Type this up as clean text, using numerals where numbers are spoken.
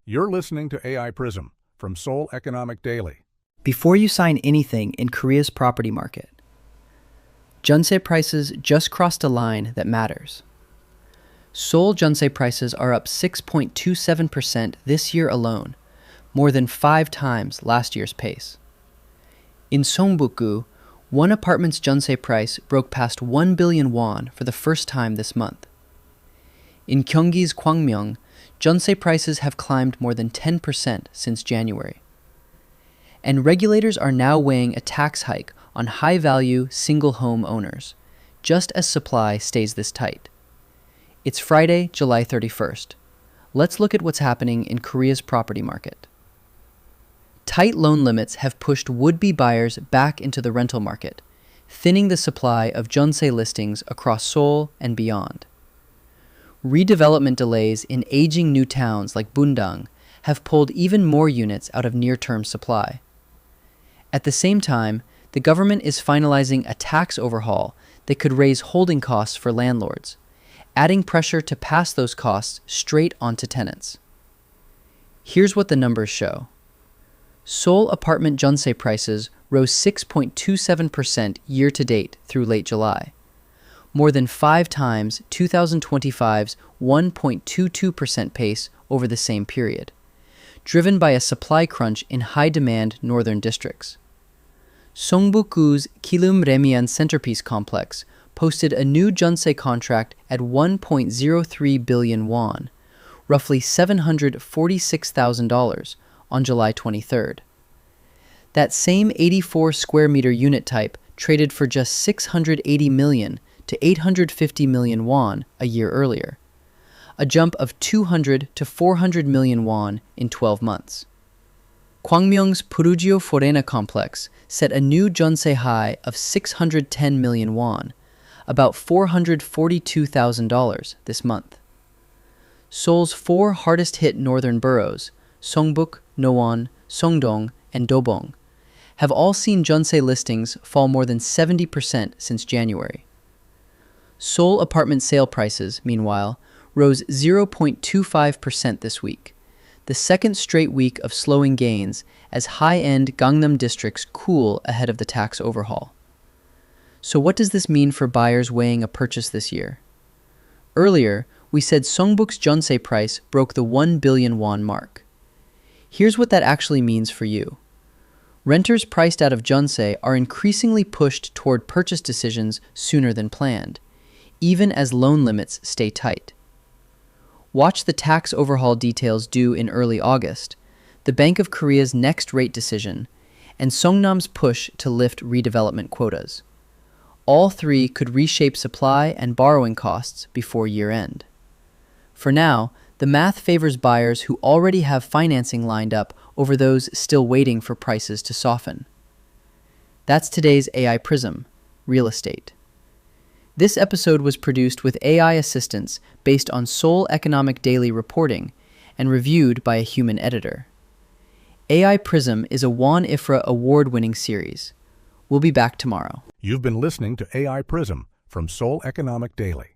You're listening to AI Prism from Seoul Economic Daily. Before you sign anything in Korea's property market, Jeonse prices just crossed a line that matters. Seoul Jeonse prices are up 6.27% this year alone, more than 5 times last year's pace. In Seongbuk-gu, one apartment's Jeonse price broke past 1 billion won for the first time this month. In Gyeonggi's Gwangmyeong, Jeonse prices have climbed more than 10% since January. And regulators are now weighing a tax hike on high-value single-home owners, just as supply stays this tight. It's Friday, July 31st. Let's look at what's happening in Korea's property market. Tight loan limits have pushed would-be buyers back into the rental market, thinning the supply of Jeonse listings across Seoul and beyond. Redevelopment delays in aging new towns like Bundang have pulled even more units out of near-term supply. At the same time, the government is finalizing a tax overhaul that could raise holding costs for landlords, adding pressure to pass those costs straight onto tenants. Here's what the numbers show. Seoul apartment Jeonse prices rose 6.27% year-to-date through late July, more than 5 times 2025's 1.22% pace over the same period, driven by a supply crunch in high-demand northern districts. Seongbuk-gu's Gil-eum Centerpiece Complex posted a new Jeonse contract at 1.03 billion won, roughly $746,000, on July 23rd. That same 84 square meter unit type traded for just 680 million to 850 million won a year earlier, a jump of 200 to 400 million won in 12 months. Gwangmyeong's Purugio Forena complex set a new Jeonse high of 610 million won, about $442,000 this month. Seoul's 4 hardest-hit northern boroughs, Seongbuk, Nowon, Songdong, and Dobong, have all seen Jeonse listings fall more than 70% since January. Seoul apartment sale prices, meanwhile, rose 0.25% this week, the second straight week of slowing gains as high-end Gangnam districts cool ahead of the tax overhaul. So what does this mean for buyers weighing a purchase this year? Earlier, we said Seongbuk's Jeonse price broke the 1 billion won mark. Here's what that actually means for you. Renters priced out of Jeonse are increasingly pushed toward purchase decisions sooner than planned, even as loan limits stay tight. Watch the tax overhaul details due in early August, the Bank of Korea's next rate decision, and Songnam's push to lift redevelopment quotas. All 3 could reshape supply and borrowing costs before year-end. For now, the math favors buyers who already have financing lined up over those still waiting for prices to soften. That's today's AI Prism, Real Estate. This episode was produced with AI assistance based on Seoul Economic Daily reporting and reviewed by a human editor. AI Prism is a Won Ifra award-winning series. We'll be back tomorrow. You've been listening to AI Prism from Seoul Economic Daily.